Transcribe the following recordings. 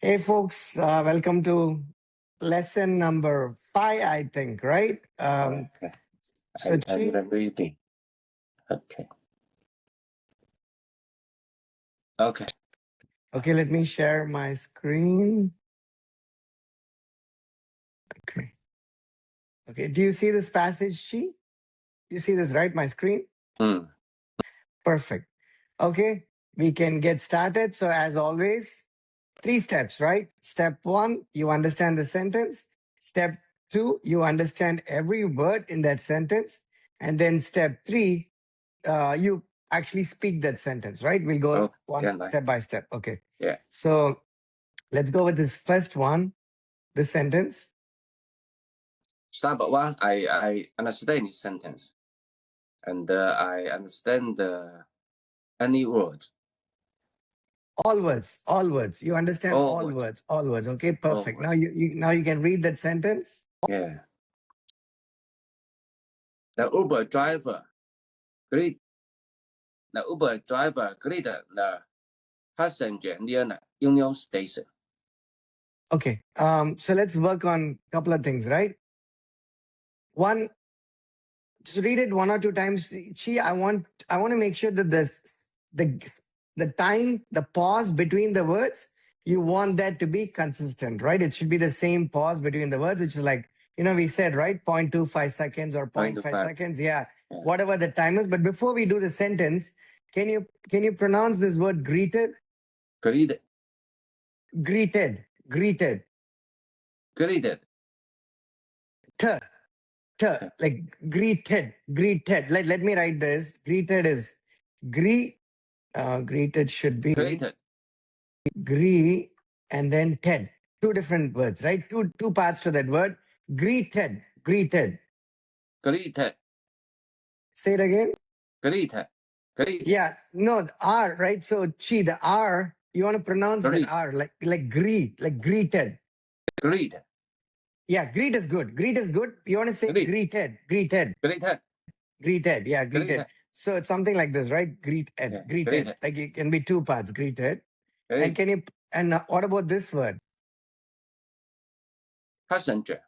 Hey, folks, welcome to lesson number 5, I think, right? Okay. So I'm reading. Okay. Okay. Okay, let me share my screen. Okay. Okay, do you see this passage, Chi? You see this, right? My screen? Hmm. Perfect. Okay, we can get started. So, as always, 3 steps, right? Step 1, you understand the sentence. Step 2, you understand every word in that sentence. And then step 3, you actually speak that sentence, right? We'll go step by step. Okay. Yeah. So let's go with this first one, this sentence. Start one. I understand this sentence, and I understand any word. All words, all words. You understand all words, all words. Okay, perfect. Now you can read that sentence. Yeah. The Uber driver greet the passenger near the Union Station. Okay. So let's work on a couple of things, right? One, just read it 1 or 2 times. Chi, I want to make sure that the time, the pause between the words, you want that to be consistent, right? It should be the same pause between the words, which is like, we said, right? 0.25 seconds or 0.5 seconds. Yeah. Whatever the time is. But before we do the sentence, can you pronounce this word greeted? Greeted. Greeted. Greeted. Greeted. Like greeted. Let me write this. Greeted is greeted should be gree and then ted. 2 different words, right? Two parts to that word. Greeted. Say it again. Greeted. Yeah, no, the R, right? So chi, the R, you want to pronounce that R like greet, like greeted. Greet. Yeah, greet is good. Greet is good. You want to say greeted. Yeah, greeted. So it's something like this, right? Greeted. Like it can be 2 parts, greeted. And what about this word? Passenger.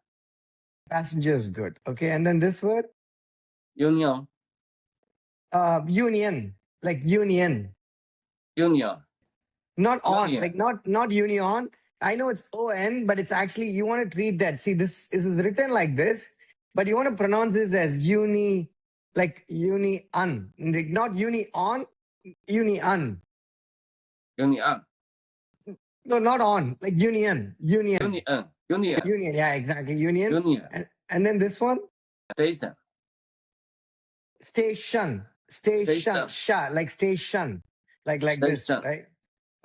Passenger is good. Okay, and then this word? Union. Union, like union. Not on, union. like not union. I know it's on, but it's actually, you want to treat that. See, this is written like this, but you want to pronounce this as uni, like uni-un, not uni-on, uni-un. Union. No, not on, like union. Union. Yeah, exactly. Union. And then this one? Station. Sha, like station. Like this, right?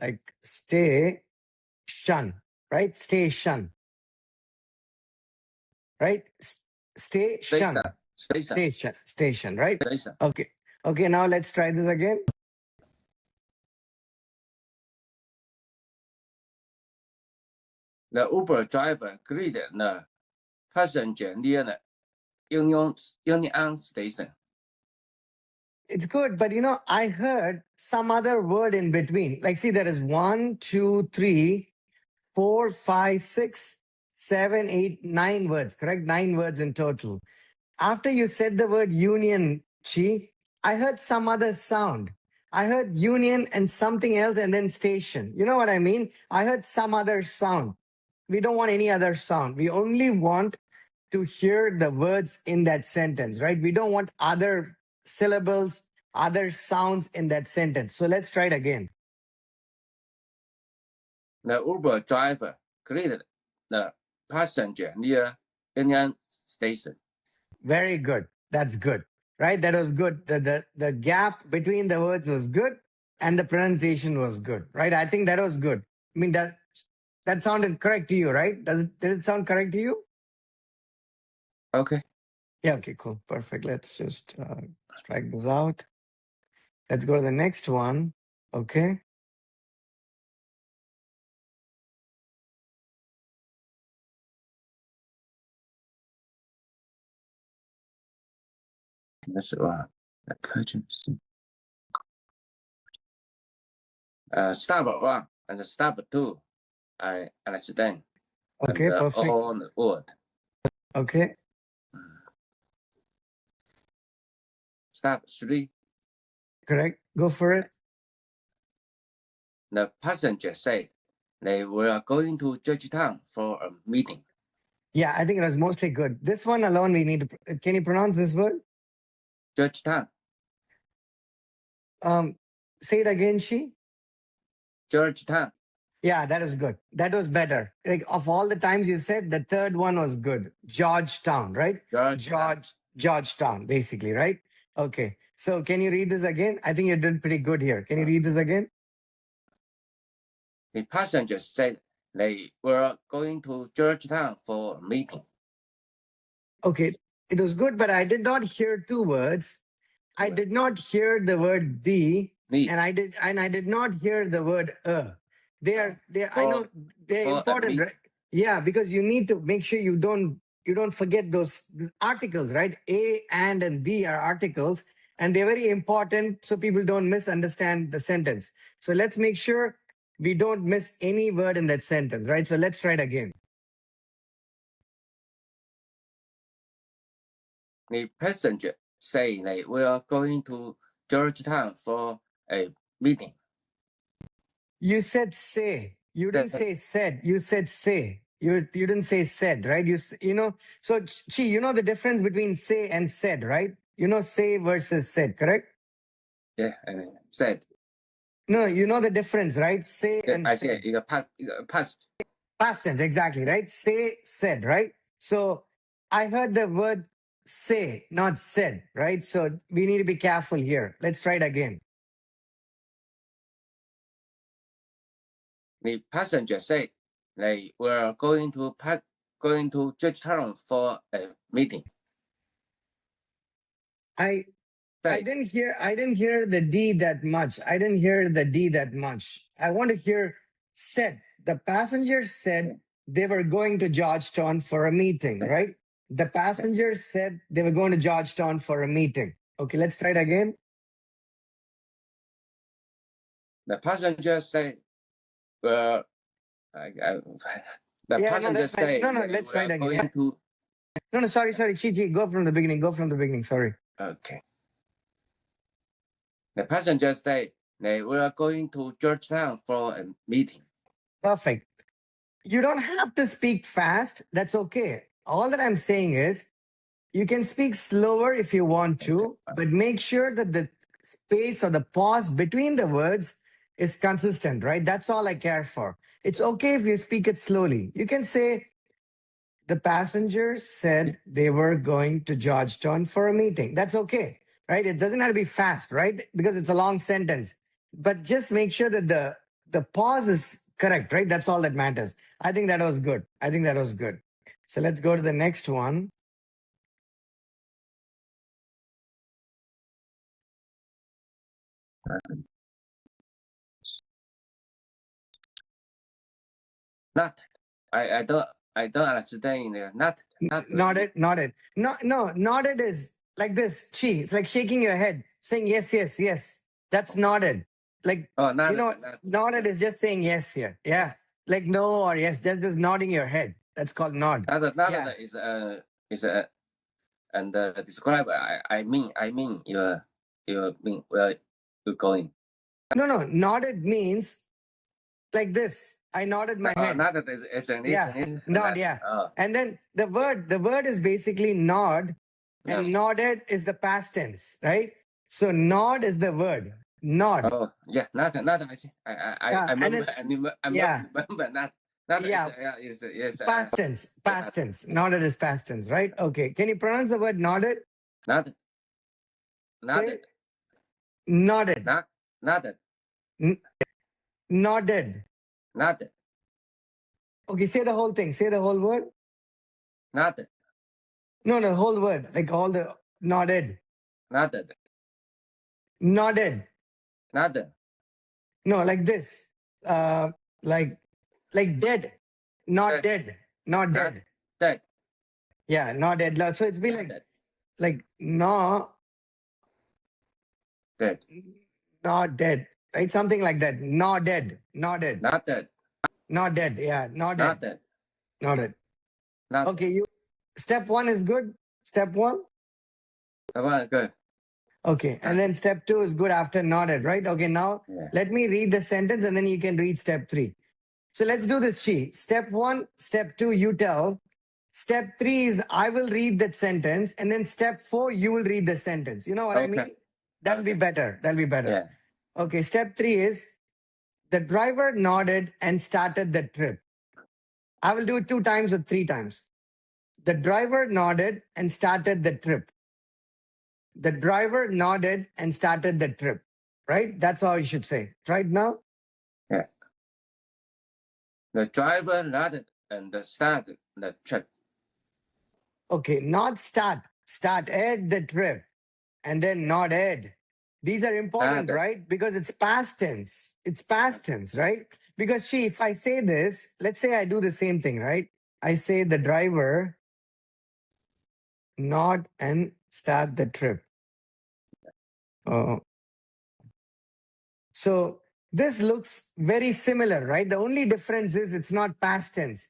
Like station, right? Station. Right? Station, right? Okay, now let's try this again. The Uber driver greeted the passenger near the Union Station. It's good, but I heard some other word in between. Like, see, there is 1, 2, 3, 4, 5, 6, 7, 8, 9 words, correct? 9 words in total. After you said the word union, Chi, I heard some other sound. I heard union and something else and then station. You know what I mean? I heard some other sound. We don't want any other sound. We only want to hear the words in that sentence, right? We don't want other syllables, other sounds in that sentence. So let's try it again. The Uber driver greeted the passenger near Union Station. Very good. That's good, right? That was good. The gap between the words was good and the pronunciation was good, right? I think that was good. I mean, that sounded correct to you, right? Did it sound correct to you? Okay. Yeah, okay, cool. Perfect. Let's just strike this out. Let's go to the next one. Okay. That's step 1 and step 2. I understand. Okay, and perfect. all the word. Okay, Step 3. correct. Go for it. The passenger said they were going to Georgetown for a meeting. Yeah, I think it was mostly good. This one alone, we need to. Can you pronounce this word? Georgetown. Say it again, She. Georgetown. Yeah, that is good. That was better. Like of all the times you said, the third one was good. Georgetown, right? Georgetown. Georgetown, basically, right? Okay. So can you read this again? I think you did pretty good here. Can you read this again? The passengers said they were going to Georgetown for a meeting. Okay. It was good, but I did not hear two words. I did not hear the word the, The and I did not hear the word They are I know they're for a important, meet- right? Yeah, because you need to make sure you don't forget those articles, right? A, and the are articles, and they're very important so people don't misunderstand the sentence. So let's make sure we don't miss any word in that sentence, right? So let's try it again. the passenger say they were going to Georgetown for a meeting. You said say. You didn't say said. You said say. You didn't say said, right? You know. So Chi, you know the difference between say and said, right? You know say versus said, correct? Yeah, and said. No, you know the difference, right? Say and I said. said you past. Past tense, exactly, right? Say said, right? So I heard the word say, not said, right? So we need to be careful here. Let's try it again. The passenger said they were going to Georgetown for a meeting. I Say, didn't hear the D that much. I didn't hear the D that much. I want to hear said. The passengers said they were going to Georgetown for a meeting, right? The passengers said they were going to Georgetown for a meeting. Okay, let's try it again. the passenger said, well, the Yeah, no, passenger that's fine. said No, they let's were try it again. going Yeah. to. No, sorry, Chi. Go from the beginning. Go from the beginning. Sorry. Okay. The passenger said they were going to Georgetown for a meeting. Perfect. You don't have to speak fast. That's okay. All that I'm saying is you can speak slower if you want to, but make sure that the space or the pause between the words is consistent, right? That's all I care for. It's okay if you speak it slowly. You can say, the passengers said they were going to Georgetown for a meeting. That's okay, right? It doesn't have to be fast, right? Because it's a long sentence. But just make sure that the pause is correct, right? That's all that matters. I think that was good. So let's go to the next one. Not. I don't understand. Not. Nodded. Nodded is like this. Chi. It's like shaking your head, saying yes, yes, yes. That's nodded. Like, Oh, not. you know, nodded is just saying yes here. Yeah. Like no or yes, just nodding your head. That's called nod. Not Yeah. is and describe. I mean you mean where you're going. No. Nodded means like this. I nodded my head. Not that is an Yeah. Nod. Yeah. And then the word is basically nod, and nodded is the past tense, right? So nod is the word. Nod. Oh yeah, not. I think I remember. Yeah. Remember not. Yeah. Is Past tense. Nodded is past tense, right? Okay. Can you pronounce the word nodded? not. Say nodded. Not. Nodded. Okay, say the whole thing. Say the whole word. Not. No, the whole word. Like all the nodded. Not. Nodded. Not. No, like this. Like dead. Not dead. Not dead. Dead. Yeah, not dead. So it's be like no. Dead. Not dead. Right? Something like that. Not dead. Not dead. Not dead. Not dead. Yeah, not dead. not dead, Not dead. not Okay, you. Step 1 is good. Step 1. dead. Well, good. Okay, and then step 2 is good after nodded, right? Okay, now Yeah. let me read the sentence and then you can read step 3. So let's do this, Chi. Step 1, step 2, you tell. Step 3 is I will read that sentence, and then step 4, you will read the sentence. You know what I Okay. mean? That'll be Okay. better. That'll be better. Yeah. Okay, step 3 is the driver nodded and started the trip. I will do it 2 times or 3 times. The driver nodded and started the trip. The driver nodded and started the trip. Right? That's all you should say. Right now? Yeah. The driver nodded and started the trip. Okay, not start. Started the trip and then nodded. These are important, Started. right? Because it's past tense. It's past tense, right? Because see, if I say this, let's say I do the same thing, right? I say the driver nod and start the trip. So this looks very similar, right? The only difference is it's not past tense.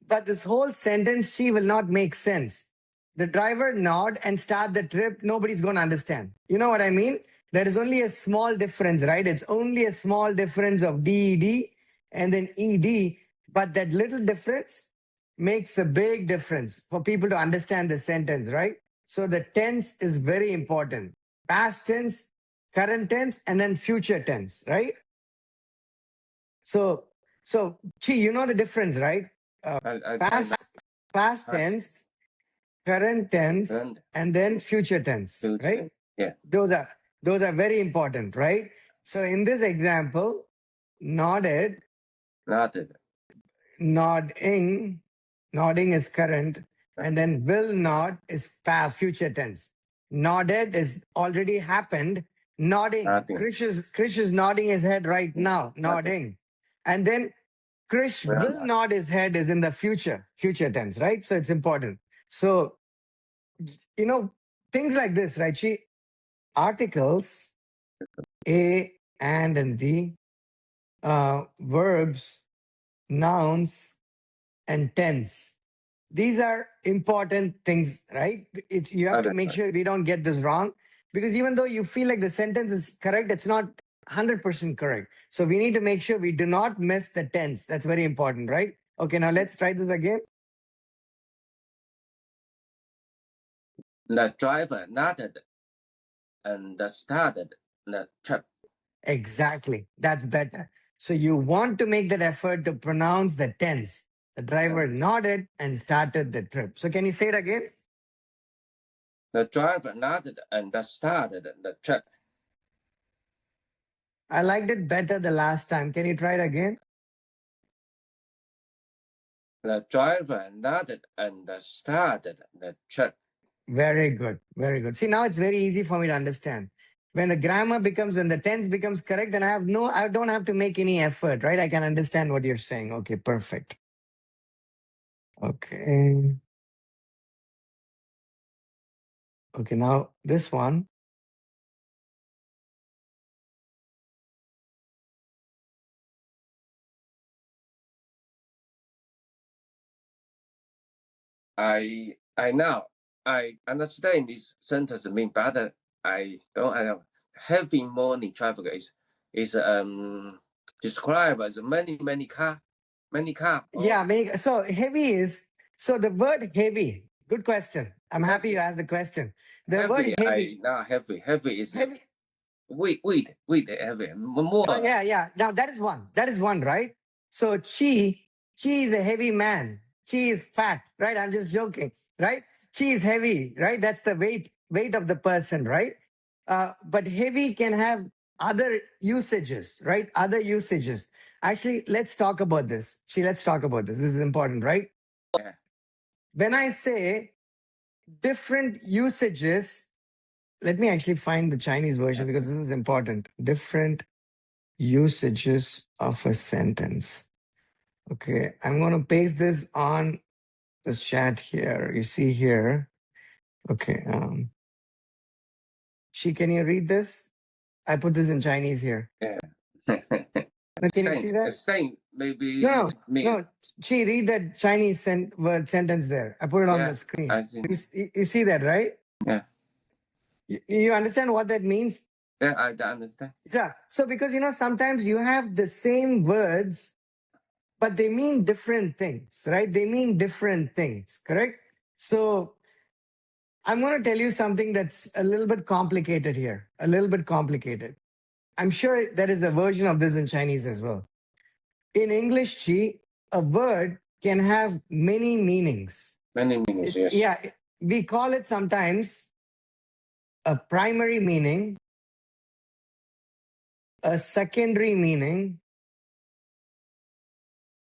But this whole sentence, she will not make sense. The driver nod and start the trip, nobody's going to understand. You know what I mean? There is only a small difference, right? It's only a small difference of DED and then ED. But that little difference makes a big difference for people to understand the sentence, right? So the tense is very important. Past tense, current tense, and then future tense, right? So Chi, you know the difference, right? Past tense, current tense, Current. and then future tense, Future. right? Yeah. Those are very important, right? So in this example, nodded, Nodded. nodding is current, and then will nod is future tense. Nodded is already happened. Nodding. Nodding. Krish is nodding his head right now. Nodding. And then Krish will nod his head is in the future tense, right? So it's important. So, you know, things like this, right? Articles, a, and the, verbs, nouns, and tense. These are important things, right? You have to make sure we don't get this wrong, because even though you feel like the sentence is correct, it's not 100% correct. So we need to make sure we do not miss the tense. That's very important, right? Okay, now let's try this again. The driver nodded and started the trip. Exactly. That's better. So you want to make that effort to pronounce the tense. The driver nodded and started the trip. So can you say it again? The driver nodded and started the trip. I liked it better the last time. Can you try it again? The driver nodded and started the trip. Very good. Very good. See, now it's very easy for me to understand. When the when the tense becomes correct, then I don't have to make any effort, right? I can understand what you're saying. Okay, perfect. Okay. Okay, now this one. I now I understand this sentence mean, but I don't have heavy morning traffic is described as many car. Yeah, so heavy is the word heavy. Good question. I'm happy you asked the question. The heavy, word heavy. Not heavy. Heavy is Heavy. Weight heavy more. Oh, yeah. Now that is one. That is one, right? So Chi is a heavy man. Chi is fat, right? I'm just joking, right? Chi is heavy, right? That's the weight of the person, right? But heavy can have other usages, right? Other usages. Actually, let's talk about this. Chi, let's talk about this. This is important, right? Yeah. When I say different usages, let me actually find the Chinese version because this is important. Different usages of a sentence. Okay, I'm going to paste this on the chat here. You see here. Okay. Can you read this? I put this in Chinese here. Yeah. Now, can you see that? maybe No, me. no. Chi, read that Chinese word sentence there. I put it on Yeah, the screen. I see. You see that, right? Yeah. You understand what that means? Yeah, I understand. Yeah. So because sometimes you have the same words, but they mean different things, right? They mean different things, correct? So I'm going to tell you something that's a little bit complicated here, a little bit complicated. I'm sure there is a version of this in Chinese as well. In English, Chi, a word can have many meanings. Many meanings, yes. Yeah, we call it sometimes a primary meaning, a secondary meaning,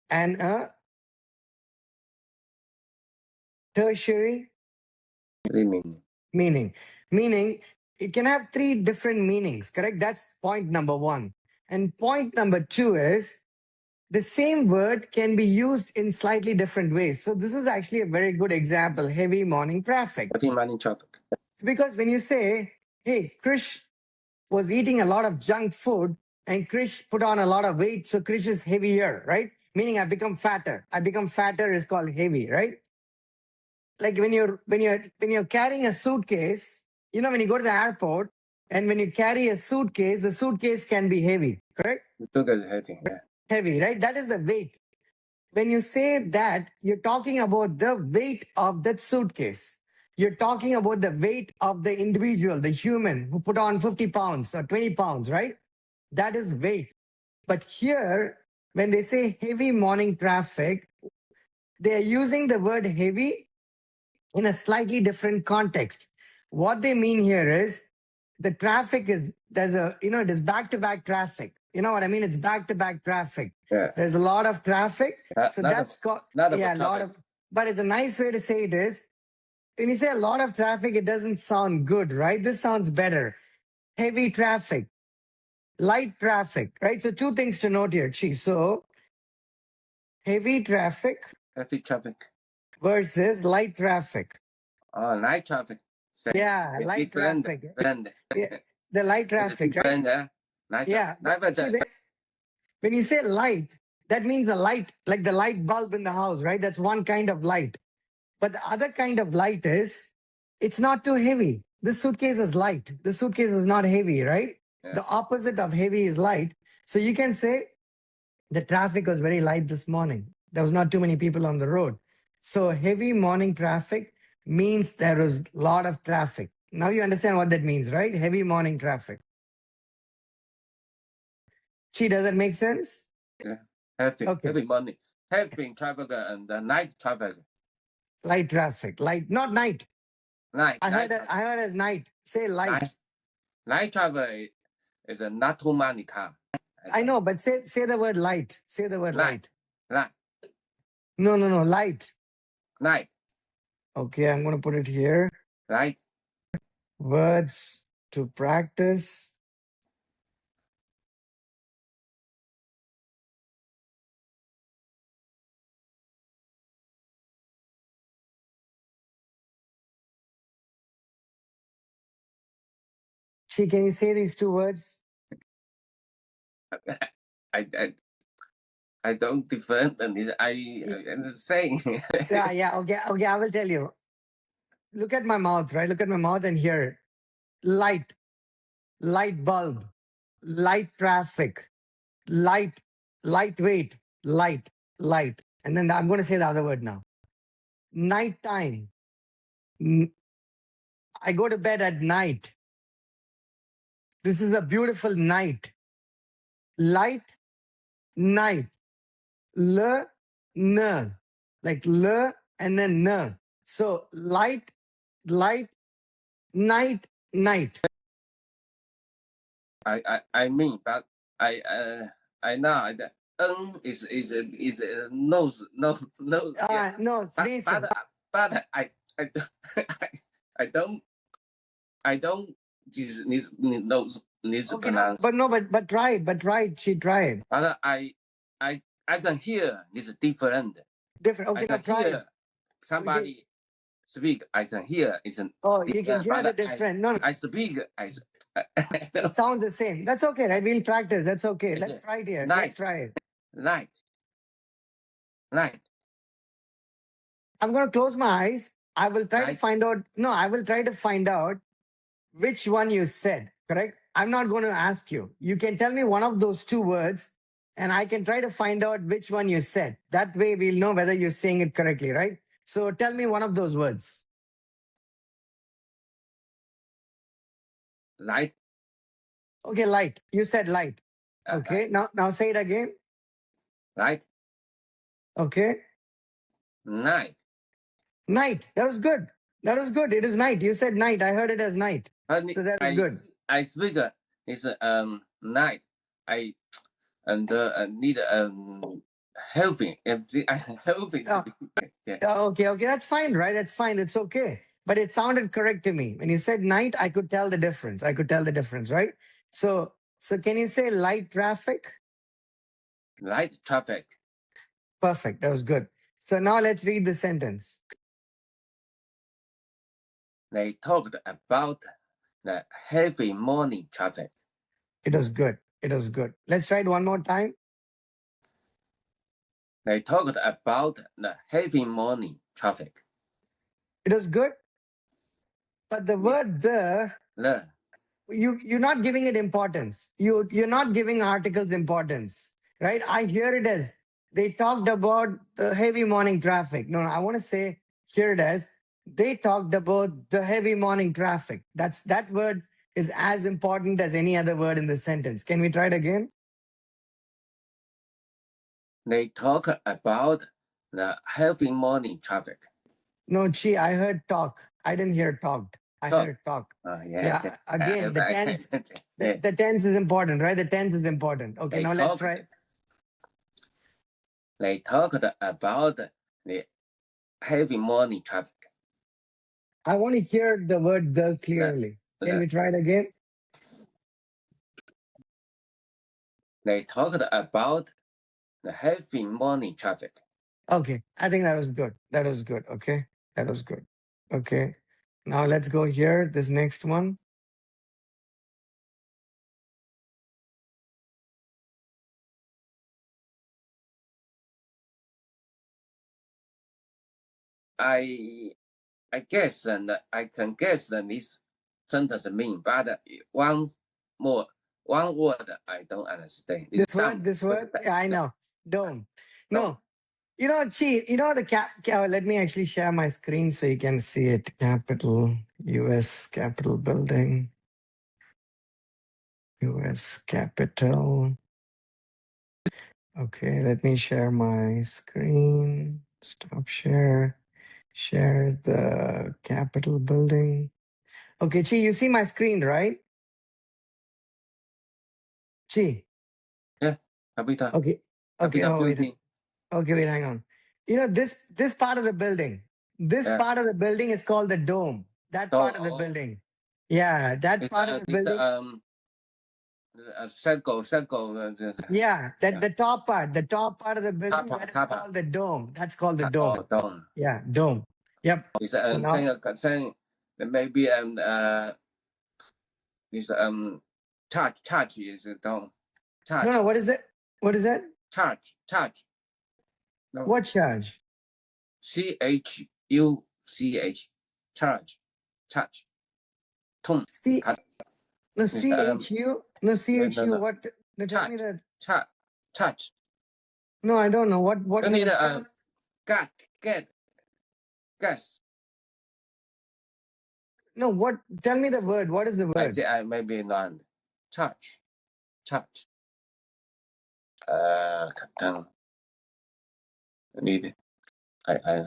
and a tertiary Many meaning. Meaning, it can have three different meanings, correct? That's point number one. And point number two is the same word can be used in slightly different ways. So this is actually a very good example, heavy morning traffic. Heavy morning traffic. Because when you say, hey, Krish was eating a lot of junk food and Krish put on a lot of weight, so Krish is heavier, right? Meaning I become fatter. I become fatter is called heavy, right? Like when you're carrying a suitcase, when you go to the airport and when you carry a suitcase, the suitcase can be heavy, correct? Sugar is heavy, yeah. Heavy, right? That is the weight. When you say that, you're talking about the weight of that suitcase. You're talking about the weight of the individual, the human who put on 50 pounds or 20 pounds, right? That is weight. But here, when they say heavy morning traffic, they are using the word heavy in a slightly different context. What they mean here is the traffic is, it is back-to-back traffic. You know what I mean? It's back-to-back traffic. Yeah. There's a lot of traffic. So that's called, a lot of, but it's a nice way to say it is, when you say a lot of traffic, it doesn't sound good, right? This sounds better. Heavy traffic, light traffic, right? So two things to note here, Chi. So heavy traffic versus light traffic. Oh, light traffic. Yeah, light traffic. Blend. Yeah, the light traffic, right? Blend, light Yeah. traffic. When you say light, that means a light, like the light bulb in the house, right? That's one kind of light. But the other kind of light is, it's not too heavy. This suitcase is light. This suitcase is not heavy, right? Yeah. The opposite of heavy is light. So you can say the traffic was very light this morning. There was not too many people on the road. So heavy morning traffic means there was a lot of traffic. Now you understand what that means, right? Heavy morning traffic. Chi, does that make sense? Yeah. Heavy morning. Heavy traffic and night traffic. Light traffic. Light, not night. Night. I heard as night. Say light. Night traffic is not too many cars. I know, but say the word light. Say the word light. Light. No, light. Light. Okay, I'm going to put it here. Light. Words to practice. Chi, can you say these two words? I don't different than this. I'm saying. Yeah. Okay. I will tell you. Look at my mouth, right? Look at my mouth and hear it. Light bulb, light traffic, lightweight, light. And then I'm going to say the other word now. Nighttime. I go to bed at night. This is a beautiful night. Light, night. Le, n. Like le and then n. So light, night. I mean, but I know that N is nose. Yeah. No, freezing. But I don't use this nose. Okay, no, but try it. She tried. But I can hear it's different. Different. Okay, now try it. Somebody speak. I can hear it's an. Oh, you can hear the different. No, I speak. it sounds the same. That's okay, right? We'll practice. That's okay. Let's try it here. Let's try it. Light. Light. I'm going to close my eyes. I will try to Right. find out. No, I will try to find out which one you said, correct? I'm not going to ask you. You can tell me one of those two words and I can try to find out which one you said. That way we'll know whether you're saying it correctly, right? So tell me one of those words. Light. Okay, light. You said light. Okay, now say it again. Light. Okay. Night. Night. That was good. That was good. It is night. You said night. I heard it as night. So that is good. I speak is night. I need healthy. Healthy. Oh. Yeah. Okay, that's fine, right? That's fine. It's okay. But it sounded correct to me. When you said night, I could tell the difference. I could tell the difference, right? So can you say light traffic? Light traffic. Perfect. That was good. So now let's read the sentence. They talked about the heavy morning traffic. It was good. It was good. Let's try it one more time. They talked about the heavy morning traffic. It was good. But the word the, you're not giving it importance. You're not giving articles importance, right? I hear it as they talked about the heavy morning traffic. No, I want to say hear it as they talked about the heavy morning traffic. That word is as important as any other word in the sentence. Can we try it again? They talk about the heavy morning traffic. No, Chi, I heard talk. I didn't hear talked. I heard talk. Yeah. Again, the tense. The tense is important, right? The tense is important. Okay, now let's try. They talked about the heavy morning traffic. I want to hear the word the clearly. Can we try it again? They talked about the heavy morning traffic. Okay, I think that was good. That was good. Okay, that was good. Okay, now let's go here. This next one. I guess and I can guess that this sentence mean, but one word I don't understand. This word, yeah, I know. Dome. No, you know, Chi, you know the let me actually share my screen so you can see it. Capitol, U.S. Capitol building. U.S. Capitol. Okay, let me share my screen. Stop share. Share the Capitol building. Okay, Chi, you see my screen, right? Chi. Yeah, Kapita. Okay. Okay. Oh, wait. Okay, wait, hang on. You know, this part of the building, part of the building is called the dome. That part of the building. Yeah, that part of the building. Circle. Yeah, the top part of the building, that is called the dome. That's called the dome. Dome. Yeah, dome. Yep. It's So now, saying maybe is charge is dome. Charge. no, what is it? What is that? Charge. No. What charge? CHUCH. Charge. Tom. No, CHU. No, CHU. No. What? No, tell me that. Charge. No, I don't know. What you need gas. No, what? Tell me the word. What is the word? I say maybe not. Charge. Need. I.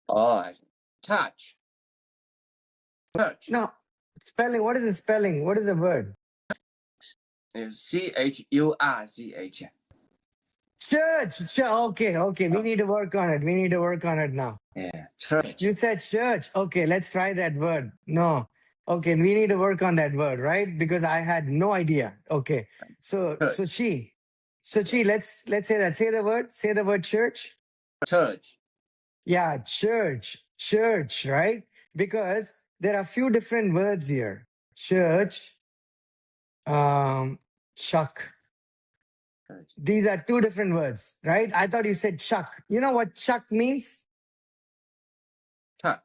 Oh, charge. No, spelling. What is the spelling? What is the word? CHURCH. Church. Okay. We need to work on it. Now. Yeah, church. You said church. Okay, let's try that word. No. Okay, we need to work on that word, right? Because I had no idea. Okay. So Chi, So Chi, let's say that. Say the word church. Church. Yeah, church, right? Because there are a few different words here. Church, chuck. Church. These are two different words, right? I thought you said chuck. You know what chuck means? Chuck.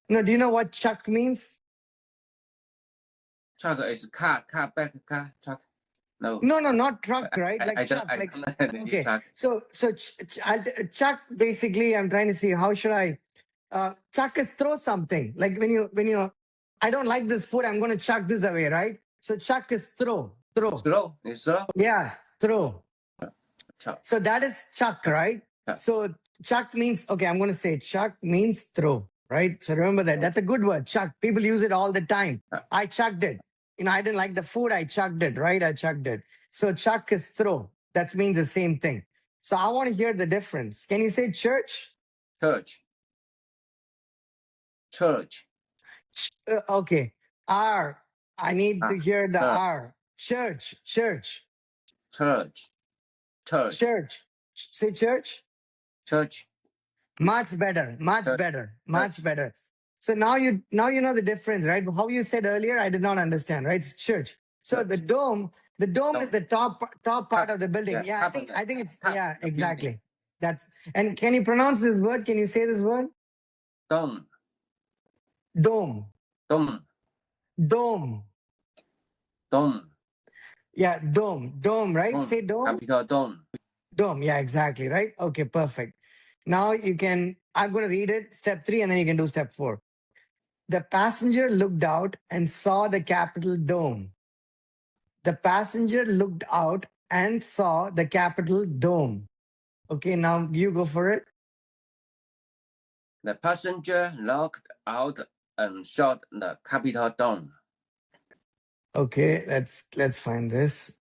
No, do you know what chuck means? Chuck is car, back car, truck. No. No, not truck, right? Like I chuck. don't, Like okay. okay. So chuck. Basically, I'm trying to see how should I. Chuck is throw something. Like when you. I don't like this food. I'm going to chuck this away, right? So chuck is throw. Throw. It's throw. Yeah, throw. Chuck. So that is chuck, right? Chuck. So chuck means okay. I'm going to say chuck means throw, right? So remember that. That's a good word. Chuck. People use it all the time. I chucked it. I didn't like the food. I chucked it, right? I chucked it. So chuck is throw. That means the same thing. So I want to hear the difference. Can you say church? Church. Okay. R. I need to hear the R. Church. Church. Say church. Church. Much better. So now you know the difference, right? How you said earlier, I did not understand, right? It's church. So the dome is the top part of the building. Yeah, I think it's exactly. And can you pronounce this word? Can you say this word? Dome. Yeah, dome, right? Dome. Say dome. Capital dome. Dome, yeah, exactly, right? Okay, perfect. Now I'm going to read it, step 3, and then you can do step 4. The passenger looked out and saw the Capitol dome. The passenger looked out and saw the Capitol dome. Okay, now you go for it. The passenger looked out and saw the Capitol dome. Okay, let's find this.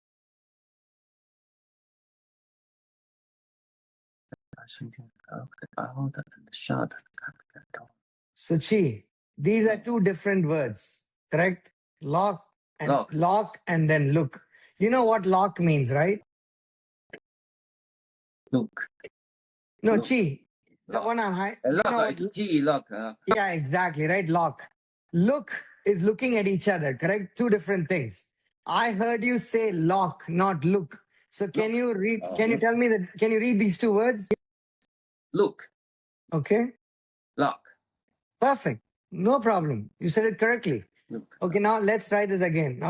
Passenger looked out and saw the Capitol dome. So Chi, these are two different words, correct? Lock and then look. You know what lock means, right? Look. No, Look. Chi. The Lock. one I'm high. Lock is G lock. Yeah, exactly, right? Lock. Look is looking at each other, correct? Two different things. I heard you say lock, not look. So can you read? Can you tell me that? Can you read these two words? Look. Okay. Lock. Perfect. No problem. You said it correctly. Look. Okay, now let's try this again.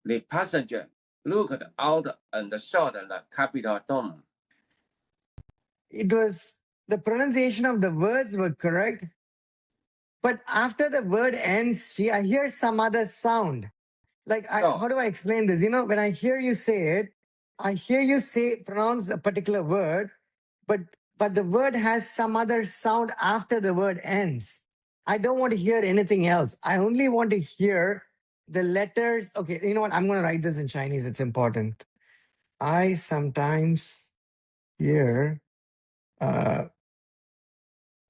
The passenger looked out and saw the Capitol dome. It was the pronunciation of the words were correct, but after the word ends, see, I hear some other sound. Like, how do I explain this? When I hear you say it, I hear you pronounce a particular word, but the word has some other sound after the word ends. I don't want to hear anything else. I only want to hear the letters. Okay, you know what? I'm going to write this in Chinese. It's important. I sometimes hear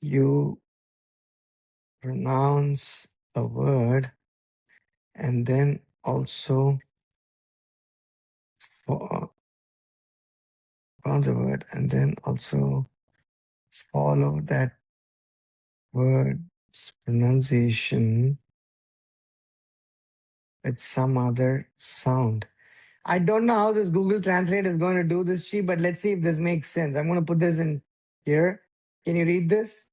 you pronounce a word and then also pronounce a word and then also follow that word's pronunciation with some other sound. I don't know how this Google Translate is going to do this, Chi, but let's see if this makes sense. I'm going to put this in here. Can you read this?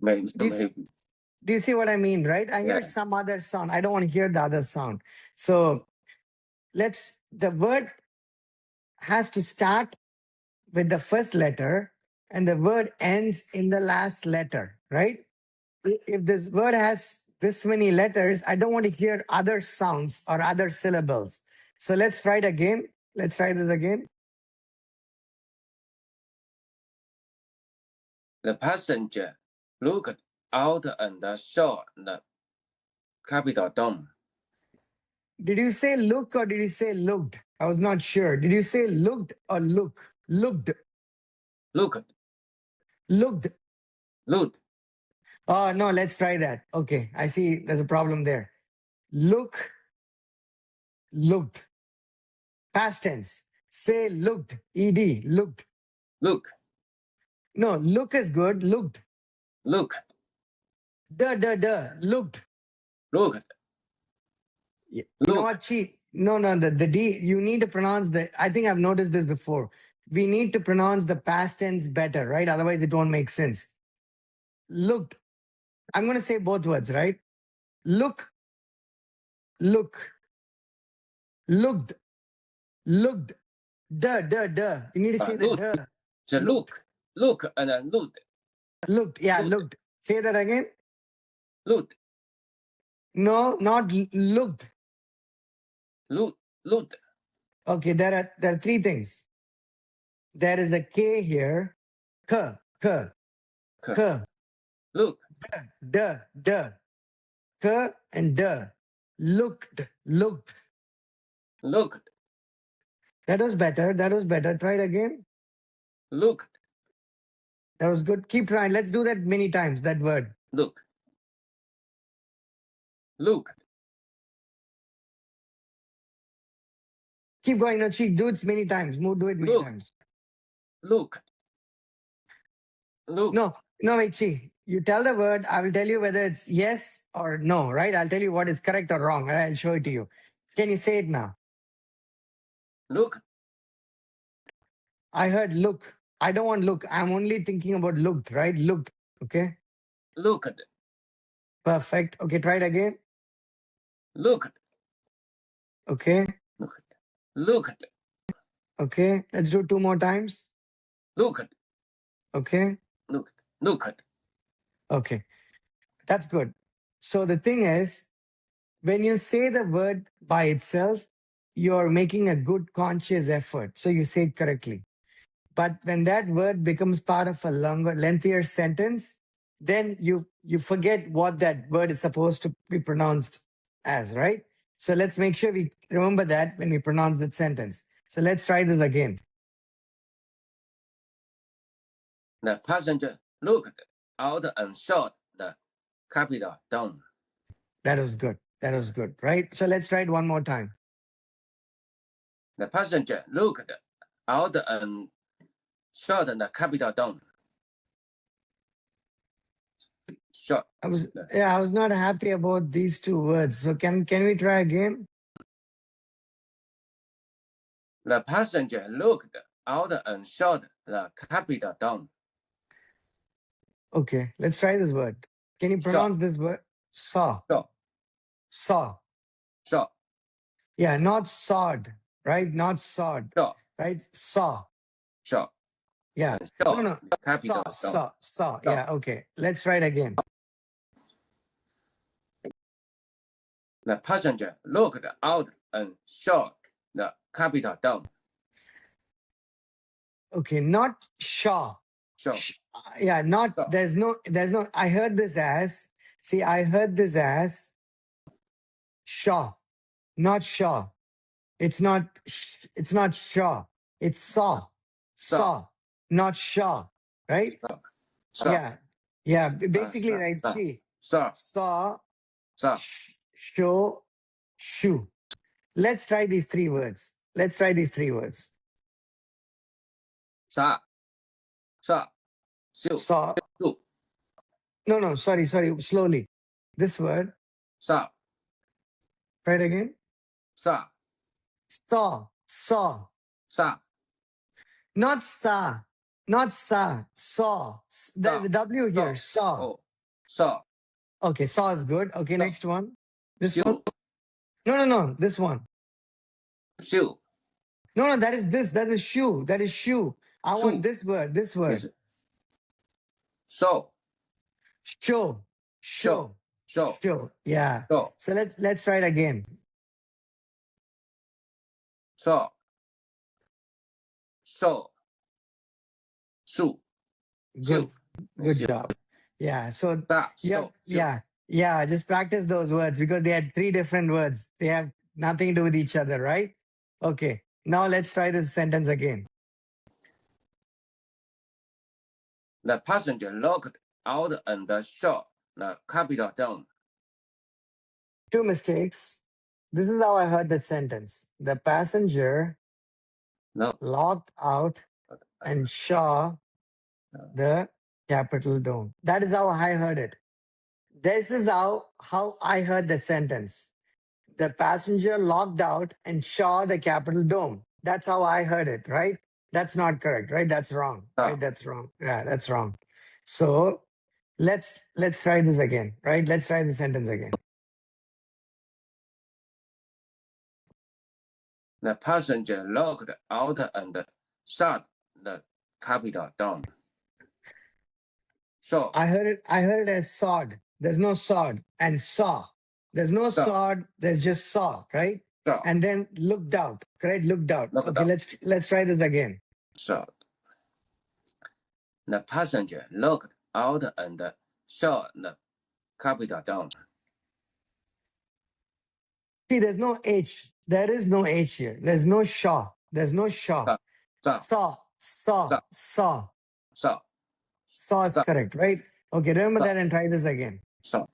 Maybe. Do you see what I mean, right? I hear some other sound. I don't want to hear the other sound. So the word has to start with the first letter and the word ends in the last letter, right? If this word has this many letters, I don't want to hear other sounds or other syllables. So let's try it again. Let's try this again. The passenger looked out and saw the Capitol dome. Did you say look or did you say looked? I was not sure. Did you say looked or look? Looked. Looked. Look. Oh, no, let's try that. Okay, I see there's a problem there. Look, looked. Past tense. Say looked, ed, looked. Look. No, look is good, looked. Look. Looked. Look. You know Look. what, Chi? No, the D, you need to pronounce the, I think I've noticed this before. We need to pronounce the past tense better, right? Otherwise, it won't make sense. Looked. I'm going to say both words, right? Look, look, looked, looked. You need to say the Look. duh. The look. Look and then look. Looked. Yeah, Looked. looked. Say that again. Look. No, not looked. Look. Look. Okay, there are three things. There is a K here. K. Look. Duh. K and duh. Looked. Look. That was better. Try it again. Look. That was good. Keep trying. Let's do that many times, that word. Look. Look. Keep going. No, Cheek, do it many times. Do it many Look. times. Look. Look. No, wait, Cheek. You tell the word. I will tell you whether it's yes or no, right? I'll tell you what is correct or wrong. I'll show it to you. Can you say it now? Look. I heard look. I don't want look. I'm only thinking about looked, right? Looked. Okay. Look. Perfect. Okay, try it again. Look. Okay. Look. Okay. Let's do 2 more times. Look. Okay. Look. Okay. That's good. So the thing is, when you say the word by itself, you're making a good conscious effort. So you say it correctly. But when that word becomes part of a longer, lengthier sentence, then you forget what that word is supposed to be pronounced as, right? So let's make sure we remember that when we pronounce that sentence. So let's try this again. The passenger looked out and shot the capital down. That was good. Right? So let's try it one more time. The passenger looked out and shot the capital down. Shot. I was not happy about these 2 words. So can we try again? The passenger looked out and shot the capital down. Okay, let's try this word. Can you pronounce this word? Saw. Yeah, not sawed, right? Not sawed, Shot. right? Saw. Yeah. Shot. No. Capital down. Saw. Yeah, okay. Let's try it again. The passenger looked out and shot the capital down. Okay, not shaw. Shot. Yeah, not Saw. there's no I heard this as shaw, not shaw. It's not shaw. It's saw. Saw, not shaw, right? Saw. Yeah. Basically, right? See, Saw. saw, Saw. show, shoe. Let's try these 3 words. Saw. Shoe. Saw. Shoe. No. Sorry. Slowly. This word. Saw. Try it again. Saw. Saw. Saw. Not sa. Saw. There's a W here. Saw. Oh. Saw. Okay, saw is good. Okay, Saw. next one. This Shoe. one. No. This one. Shoe. No. That is this. That is shoe. Shoe. I want this word. Yes. So. Show. Yeah. So. So let's try it again. So. Shoe. Good Shoe. job. Yeah. So Shoe. yeah. Just practice those words because they had 3 different words. They have nothing to do with each other, right? Okay. Now let's try this sentence again. The passenger looked out and shot the Capitol dome. 2 mistakes. This is how I heard the sentence. The passenger No, locked out and saw the Capitol dome. That is how I heard it. This is how I heard the sentence. The passenger locked out and saw the Capitol dome. That's how I heard it, right? That's not correct, right? That's wrong. No. Right? That's wrong. Yeah, that's wrong. So let's try this again, right? Let's try the sentence again. the passenger locked out and shot the Capitol dome. So, I heard it as sawed. There's no sawed and saw. There's no Saw. sawed, there's just saw, right? so, And then looked out, correct? Looked out. Looked Okay, out. let's try this again. so. The passenger looked out and saw the Capitol dome. See, there's no H. There is no H here. There's no shaw. There's no shaw. Saw. Saw is Saw. correct, right? Okay, remember Saw. that and try this again. So,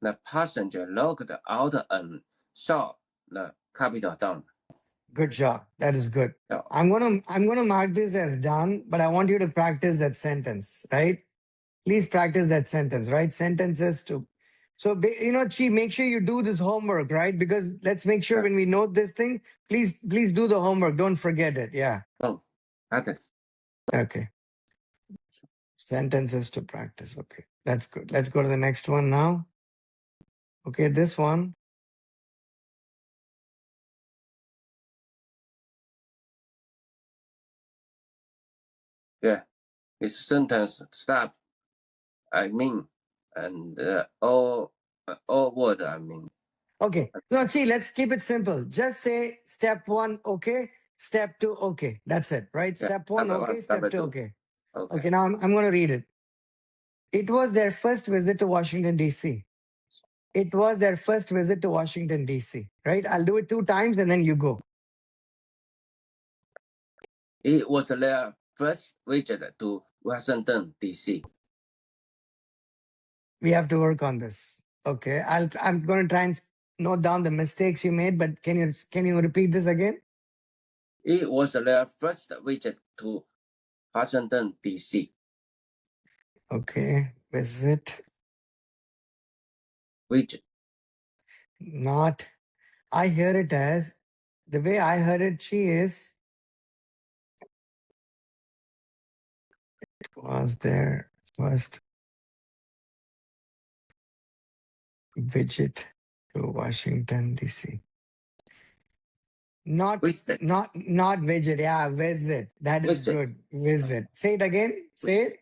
the passenger looked out and saw the Capitol dome. Good job. That is good. So, I'm gonna mark this as done, but I want you to practice that sentence, right? Please practice that sentence, right? Sentences to. So Chi, make sure you do this homework, right? Because let's make sure Yeah. when we note this thing, please do the homework. Don't forget it. Yeah. that is Okay. Sentences to practice. Okay, that's good. Let's go to the next one now. Okay, this one. his sentence stop. I mean, and all word. I mean, Okay. No, see, let's keep it simple. Just say step 1, okay. Step 2, okay. That's it, right? Yeah, Step 1, step one, okay. step Step 2, two. okay. okay. Okay, now I'm going to read it. It was their first visit to Washington, D.C. It was their first visit to Washington, D.C. Right? I'll do it 2 times and then you go. It was their first visit to Washington, D.C. We have to work on this. Okay. I'm going to try and note down the mistakes you made, but can you repeat this again? It was their first visit to Washington, D.C. Okay. Visit. Visit. Not. I hear it as the way I heard it. She is. It was their first visit to Washington, D.C. Not Visit. not visit. Yeah, visit. That is Visit. good. Visit. Say it again. Say it.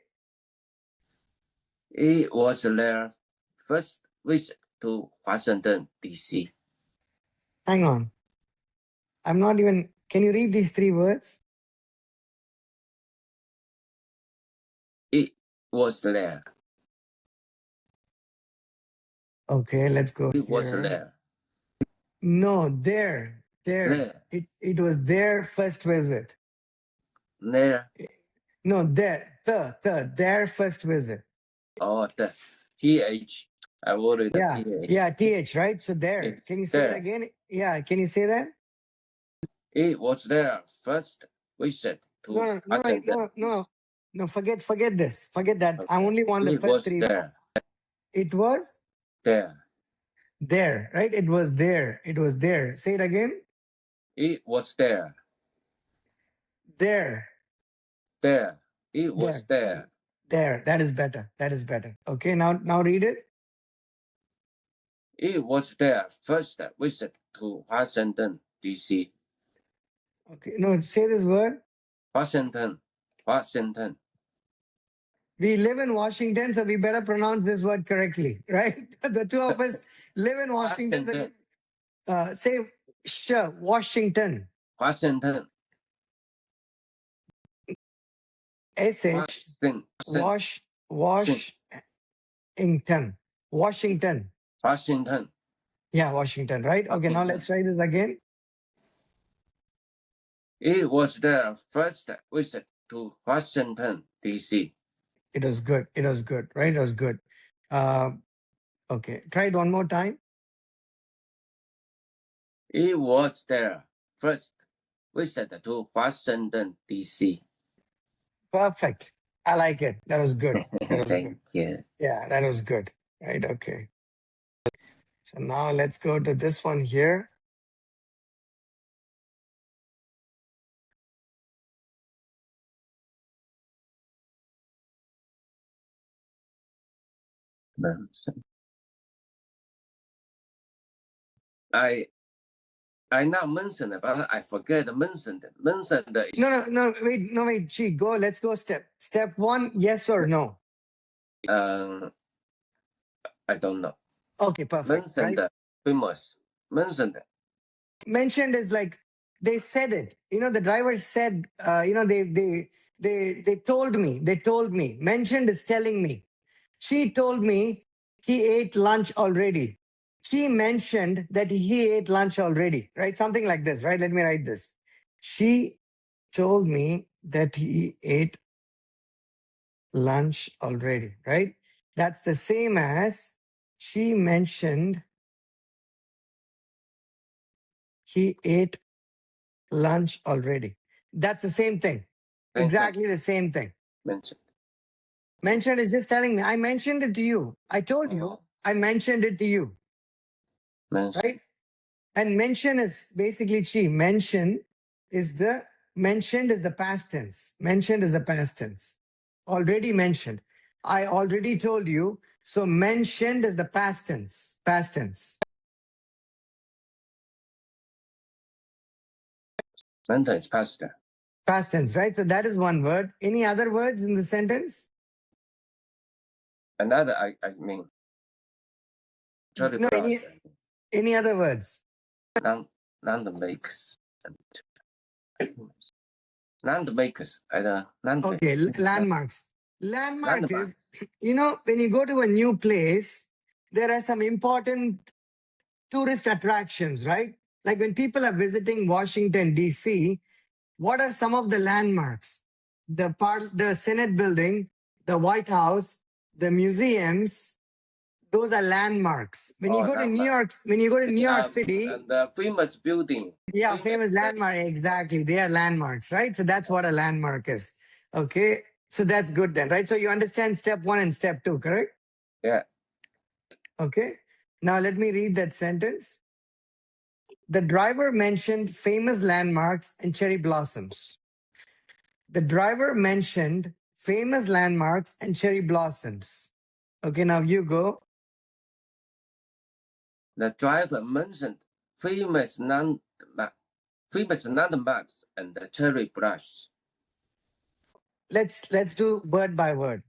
It was their first visit to Washington, D.C. Hang on. I'm not even. Can you read these 3 words? It was there. Okay, let's go. It was here. there. No, there. There. It was their first visit. There. No, their first visit. Oh, the TH. I ordered Yeah, the TH. yeah, TH, right? So there. It's Can you say it there. again? Yeah, can you say that? It was their first visit to Washington. No, forget this. Forget that. Okay. I only want the It first was 3. there. It was There. there, right? It was there. It was there. Say it again. It was there. There. There. It was there. There. That is better. That is better. Okay, now read it. It was their first visit to Washington, D.C. Okay, no, say this word. Washington. Washington. We live in Washington, so we better pronounce this word correctly, right? The 2 of us live in Washington. So say Washington. Washington. SH. Washington. Washington. Yeah, Washington, right? Okay, now let's try this again. It was their first visit to Washington, D.C. It was good. It was good, right? It was good. Okay, try it one more time. It was their first visit to Washington, D.C. Perfect. I like it. That was good. That was good. Thank you. Yeah, that was good. Right. Okay. So now let's go to this one here. I not mentioned it, but I forget to mention it. Mentioned is No, wait, Chi, go. Let's go step one, yes or no. I don't know. Okay, perfect. Mentioned Right? famous. Mentioned it. Mentioned is like they said it. The driver said, they told me. They told me. Mentioned is telling me. She told me he ate lunch already. She mentioned that he ate lunch already, right? Something like this, right? Let me write this. She told me that he ate lunch already, right? That's the same as she mentioned he ate lunch already. That's the same thing. Exactly the same thing. Mentioned. Mentioned is just telling me, I mentioned it to you. I told you, I mentioned it to you, Mentioned. right? And mention is basically chi. Mentioned is the past tense. Mentioned is the past tense. Already mentioned. I already told you. So mentioned is the past tense. Past tense. Mentioned is past. Past tense, right? So that is one word. Any other words in the sentence? Another, I mean. No, any other words? Non-makers. Non-makers. Okay, landmarks. Landmark is, when you go to a new place, there are some important tourist attractions, right? Like when people are visiting Washington, D.C., what are some of the landmarks? The Senate building, the White House, the museums, those are landmarks. When you go to New York, City, and the famous building. yeah, famous landmark, exactly. They are landmarks, right? So that's what a landmark is. Okay. So that's good then, right? So you understand step one and step two, correct? Yeah. Okay. Now let me read that sentence. The driver mentioned famous landmarks and cherry blossoms. The driver mentioned famous landmarks and cherry blossoms. Okay, now you go. The driver mentioned famous landmarks and the cherry blossoms. Let's do word by word.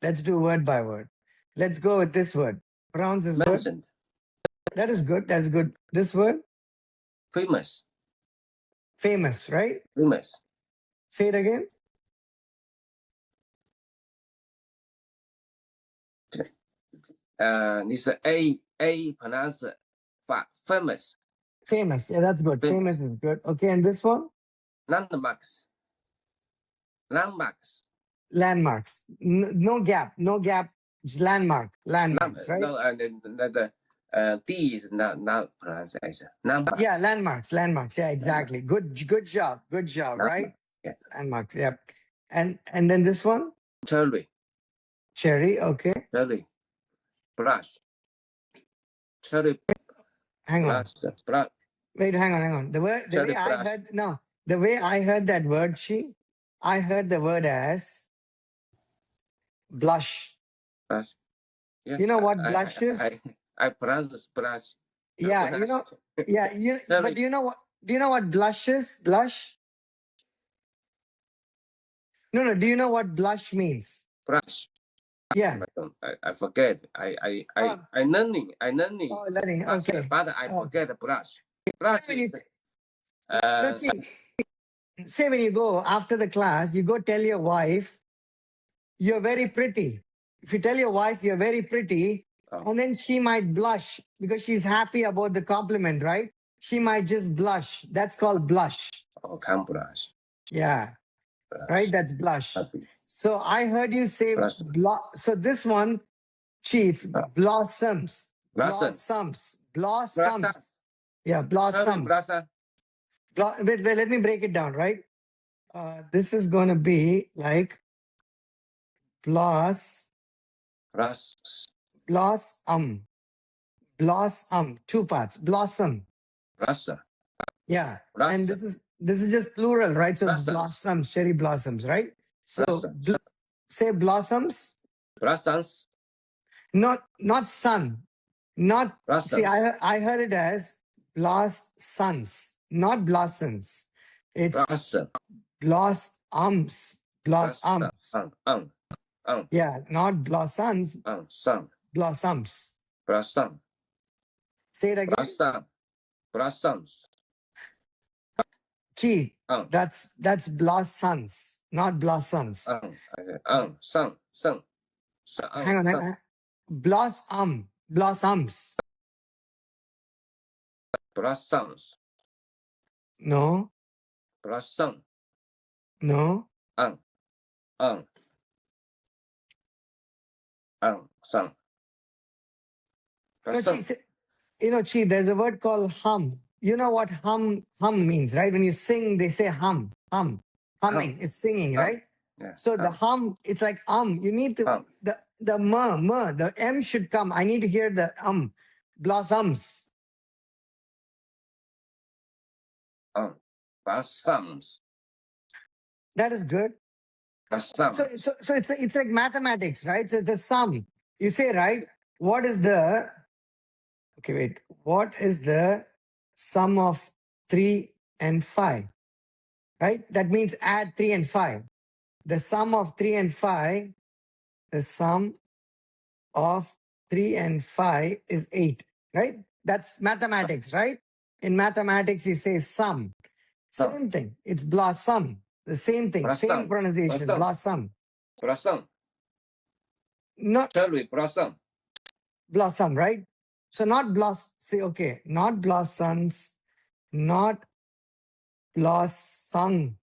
Let's do word by word. Let's go with this word. Pronounce this mentioned. Word. That is good. That's good. This word? Famous. Famous, right? Famous. Say it again. It's A pronounced famous. Famous. Yeah, that's good. Famous is good. Okay, and this one? Landmarks. Landmarks. No gap. No gap. It's landmark. Landmarks, right? No, and the D is not pronunciation. Landmarks. Yeah, landmarks. Landmarks. Yeah, exactly. Good job. Good job, right? Yeah. Landmarks. Yeah. And then this one? Cherry. Okay. Cherry. Blush. Cherry. Hang on. Blush. Wait, hang on. The way I heard that word, I heard the word as blush. Blush. Yeah. You know what blush is? I pronounce blush. Yeah, but do you know what blush is? Blush? No, do you know what blush means? Blush. Yeah. I forget. I learning. Oh, learning. Okay. But I forget the blush. Blush. Let's see. Say when you go after the class, you go tell your wife, you're very pretty. If you tell your wife you're very pretty, and then she might blush because she's happy about the compliment, right? She might just blush. That's called blush. Oh, can blush. Yeah. Right? That's blush. Happy. So I heard you say so this one, it's blossoms. Blossom. Blossoms. Yeah, Cherry blossoms. blossom. Wait, let me break it down, right? This is going to be like blossom. Blossom. Two parts. Blossom. Blossom. Yeah. Blossom. And this is just plural, right? So it's Blossoms. blossoms, cherry blossoms, right? So Blossoms. say blossoms. Blossoms. Not sun. Not see, Blossoms. I heard it as blossoms, not blossoms. It's Blossom. blossoms. Blossoms. Yeah, not blossoms, Some. blossoms. Blossom. Say it again. Blossom. Blossoms. Gee, that's blossoms, not blossoms. Some. Hang on. Blossoms. Blossoms. No. Blossom. No. Some. No, Blossom. Chi, there's a word called hum. You know what hum means, right? When you sing, they say hum. Humming is singing, right? Yeah. So the hum, it's like you need to the the M should come. I need to hear the blossoms. Blossoms. That is good. Blossoms. So it's like mathematics, right? So it's a sum. You say, right? What is the sum of 3 and 5? Right? That means add 3 and 5. The sum of 3 and 5, the sum of 3 and 5 is 8, right? That's mathematics, right? In mathematics, you say sum. Same thing. It's blossom. The same thing. Same pronunciation. Blossom. Blossom. Not Cherry blossom. blossom, right? So not not blossoms, not blossom,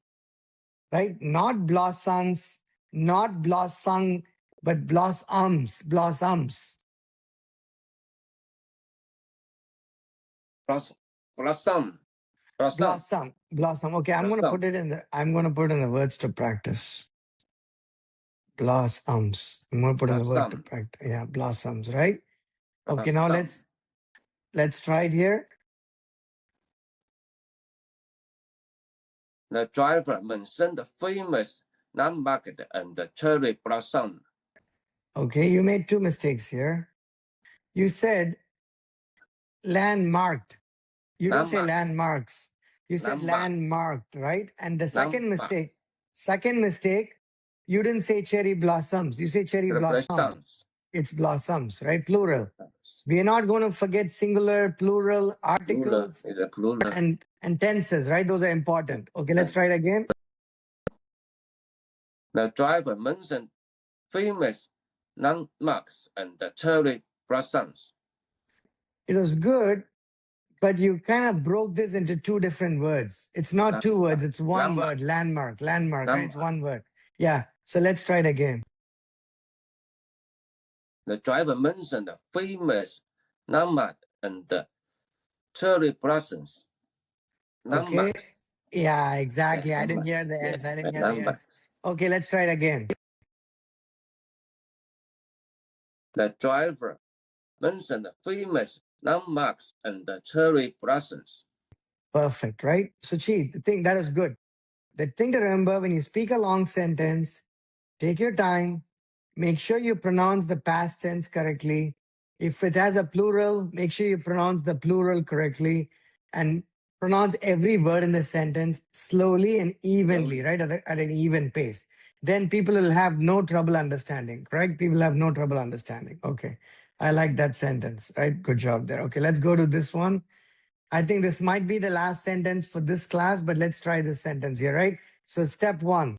right? Not blossoms, not blossom, but blossoms. Blossom. Blossom. Okay, I'm gonna put it in the words to practice. Blossoms. I'm gonna put in the word to practice. Yeah, blossoms, right? Okay, now let's try it here. The driver mentioned the famous landmark and the cherry blossom. Okay, you made two mistakes here. You said landmarked. You don't say landmarks. You said landmarked, right? And the second mistake, you didn't say cherry blossoms. You say cherry blossoms. It's blossoms, right? Plural. We are not going to forget singular, plural, articles, and tenses, right? Those are important. Okay, let's try it again. The driver mentioned famous landmarks and the cherry blossoms. It was good, but you kind of broke this into two different words. It's not two words, it's one word. Landmark, right? It's one word. Yeah, so let's try it again. The driver mentioned the famous landmark and the cherry blossoms. Okay. Yeah, exactly. I didn't hear the S. Okay, let's try it again. The driver mentioned the famous landmarks and the cherry blossoms. Perfect, right? So, the thing that is good. The thing to remember when you speak a long sentence, take your time, make sure you pronounce the past tense correctly. If it has a plural, make sure you pronounce the plural correctly and pronounce every word in the sentence slowly and evenly, right? At an even pace. Then people will have no trouble understanding, correct? People have no trouble understanding. Okay. I like that sentence, right? Good job there. Okay, let's go to this one. I think this might be the last sentence for this class, but let's try this sentence here, right? So step 1.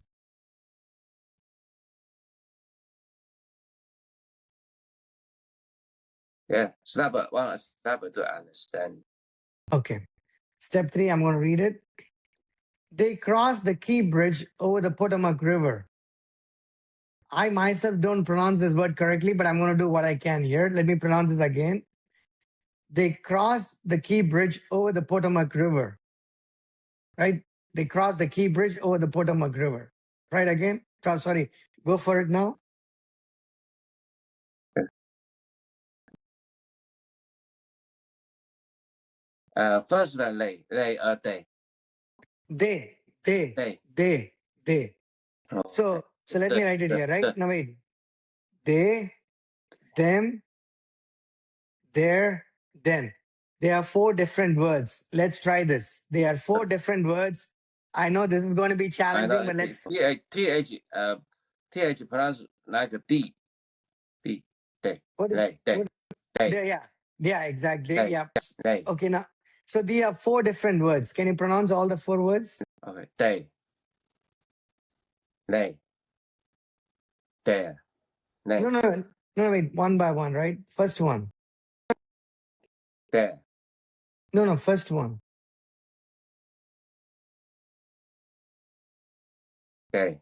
Yeah, step 1, step to understand. Okay. Step 3, I'm going to read it. They crossed the Key Bridge over the Potomac River. I myself don't pronounce this word correctly, but I'm going to do what I can here. Let me pronounce this again. They crossed the Key Bridge over the Potomac River, right? They crossed the Key Bridge over the Potomac River. Right again? Sorry, go for it now. First one, they, they. They. Oh, So let me write it here, right? Now wait. They, them, their, then. There are 4 different words. Let's try this. There are 4 different words. I know this is going to be I challenging, know but let's. th pronounce like a D. D. They. What is They. They. what, They. yeah, exactly. They. Yeah. They. Okay, now. So there are 4 different words. Can you pronounce all the 4 words? Okay. They. They. There. They. No, wait, one by one, right? First one. There. No, first one. They.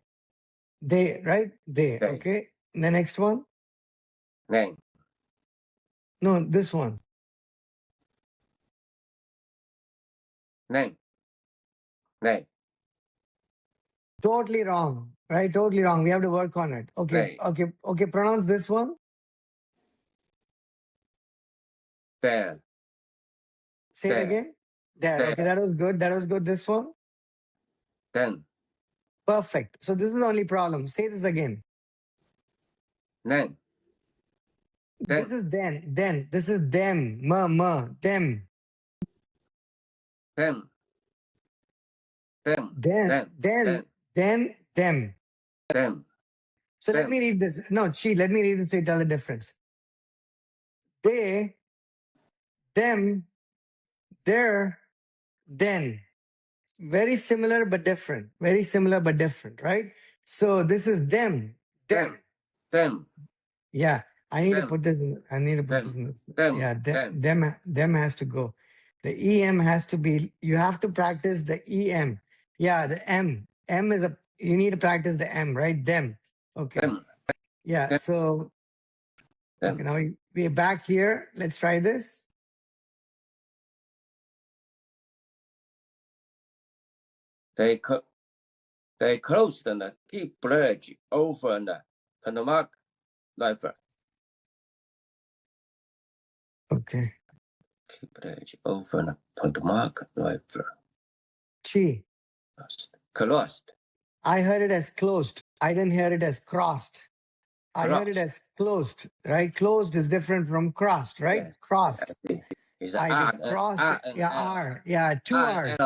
They, right? They. They. Okay. The next one. Name. No, this one. Name. Name. Totally wrong. Right? Totally wrong. We have to work on it. Okay. They. Okay. Pronounce this one. There. Say it There. again. There. There. Okay. That was good. This one. Then. Perfect. So this is the only problem. Say this again. Then. Then. This is then. This is them. Them. Them. Them. Them. Them. So let Them. me read this. No, let me read this to tell the difference. They, them, their, then. Very similar but different. Very similar but different, right? So this is them. Them. Yeah. I need to Them. put this in. Them. Yeah, Them. them has to go. The EM has to be, you have to practice the EM. Yeah, the M. M is you need to practice the M, right? Them. Okay. Them. Yeah, Them. so, Them. okay, now we're back here. Let's try this. They closed the Key Bridge over the Potomac River. Okay. Key Bridge over the Potomac River. Chi. Crossed. I heard it as closed. I didn't hear it as crossed. I heard it as closed, right? Closed is different from crossed, right? Yes. Crossed. It's Crossed. R. Yeah, 2 hours.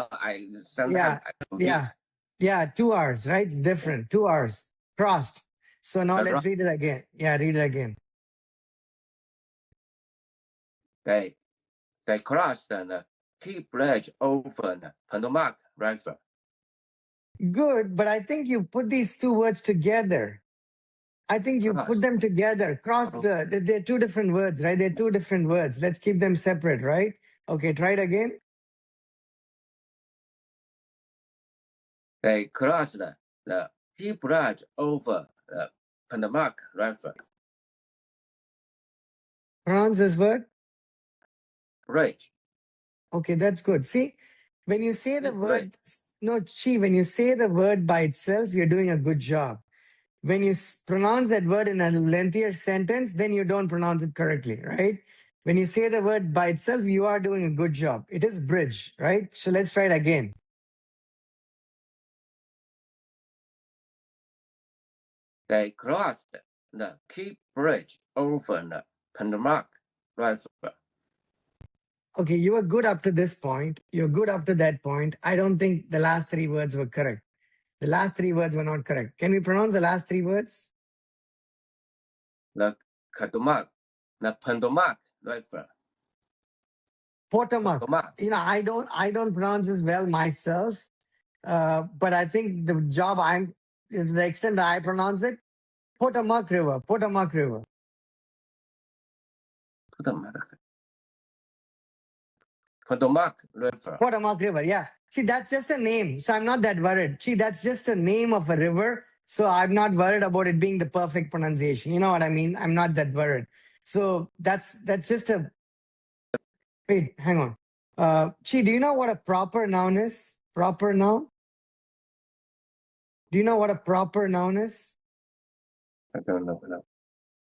Yeah, 2 hours, right? It's different. 2 hours. Crossed. So now let's read it again. Yeah, read it again. They crossed the Key Bridge over the Potomac River. Good, but I think you put these 2 words together. I think you put them together. They're 2 different words, right? They're 2 different words. Let's keep them separate, right? Okay, try it again. They crossed the Key Bridge over the Potomac River. Pronounce this word. Bridge. Okay, that's good. See, when you say the word, when you say the word by itself, you're doing a good job. When you pronounce that word in a lengthier sentence, then you don't pronounce it correctly, right? When you say the word by itself, you are doing a good job. It is bridge, right? So let's try it again. They crossed the Key Bridge over the Potomac River. Okay, you were good up to this point. You're good up to that point. I don't think the last 3 words were correct. The last 3 words were not correct. Can we pronounce the last 3 words? The Potomac River. Potomac. I don't pronounce this well myself, but I think the extent that I pronounce it, Potomac River. Potomac River. Yeah. See, that's just a name. So I'm not that worried. See, that's just a name of a river. So I'm not worried about it being the perfect pronunciation. You know what I mean? I'm not that worried. So that's just a wait, hang on. Chi, do you know what a proper noun is? Proper noun? Do you know what a proper noun is? I don't know. No.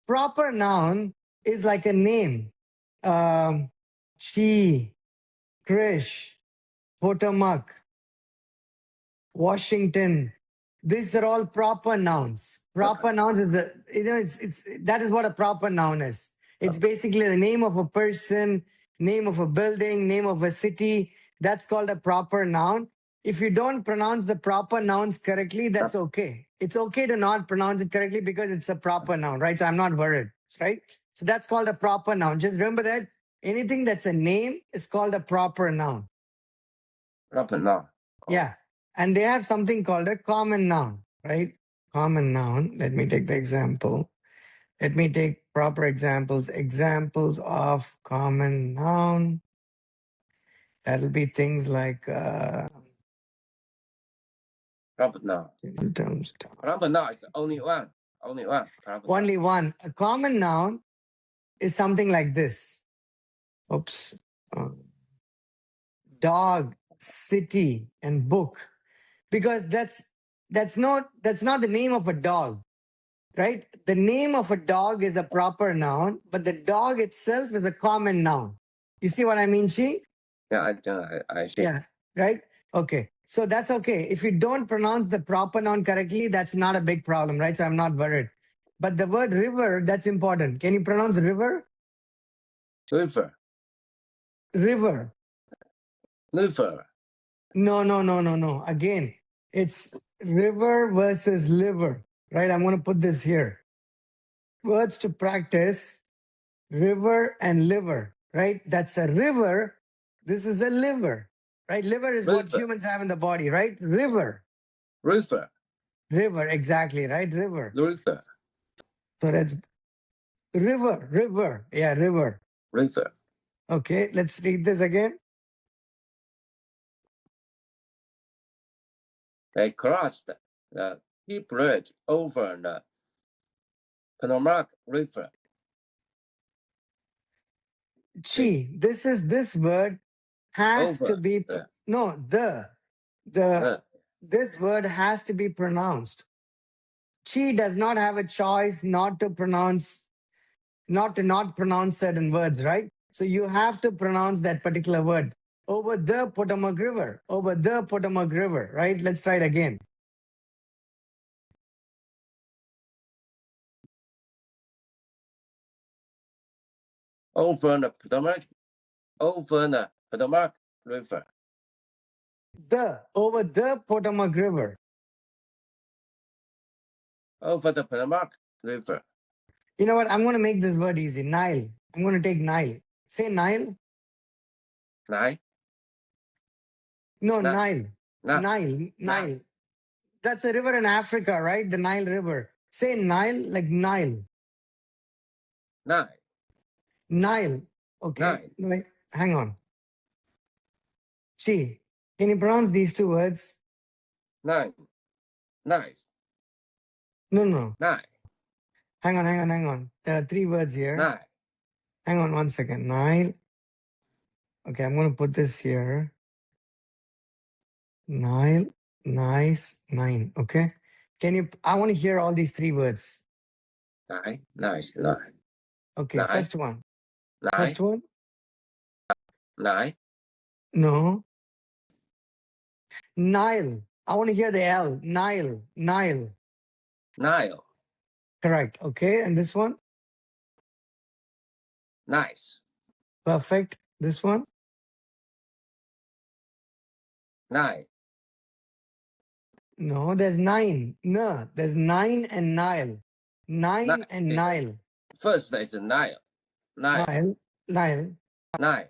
Proper noun is like a name. Chi, Krish, Potomac, Washington. These are all proper nouns. Proper nouns is a it's that is what a proper noun is. It's basically the name of a person, name of a building, name of a city. That's called a proper noun. If you don't pronounce the proper nouns correctly, that's okay. It's okay to not pronounce it correctly because it's a proper noun, right? So I'm not worried, right? So that's called a proper noun. Just remember that anything that's a name is called a proper noun. Proper noun. Yeah. And they have something called a common noun, right? Common noun. Let me take the example. Let me take proper examples. Examples of common noun. That'll be things like Proper noun. terms. Proper noun is only one. Only one. Proper noun. Only one. A common noun is something like this. Oops. Dog, city, and book. Because that's not the name of a dog. Right? The name of a dog is a proper noun, but the dog itself is a common noun. You see what I mean, Chi? Yeah, I see. Yeah, right? Okay. So that's okay. If you don't pronounce the proper noun correctly, that's not a big problem, right? So I'm not worried. But the word river, that's important. Can you pronounce river? River. River. River. No. Again, it's river versus liver, right? I'm going to put this here. Words to practice. River and liver, right? That's a river. This is a liver, right? Liver is what River. humans have in the body, right? River. River. River, exactly, right? River. River. So that's river. Yeah, river. River. Okay, let's read this again. They crossed the key bridge over the Potomac River. Chi, this word has Over to be the- no, this word has to be pronounced. Chi does not have a choice not to pronounce certain words, right? So you have to pronounce that particular word. Over the Potomac River. Over the Potomac River, right? Let's try it again. over the Potomac. Over the Potomac River. Over the Potomac River. Over the Potomac River. You know what? I'm going to make this word easy. Nile. I'm going to take Nile. Say Nile. Nile. No, Na- Nile. Na- Nile. That's a river in Africa, right? The Nile River. Say Nile like Nile. Nile. Nile. Okay. Nile. Wait, hang on. Chi, can you pronounce these two words? Nile. Nice. No. Nile. Hang on. There are three words here. Nile. Hang on 1 second. Nile. Okay, I'm going to put this here. Nile, nice, nine. Okay. I want to hear all these three words. Nile. Nice. Nile. Okay, Nile. first one. Nile. First one. Nile. No. Nile. I want to hear the L. Nile. Nile. Correct. Okay. And this one? Nice. Perfect. This one? Nile. No, there's nine. No, there's nine and Nile. Nine Nile and is- Nile. First is Nile. Nile. Nile. Nile.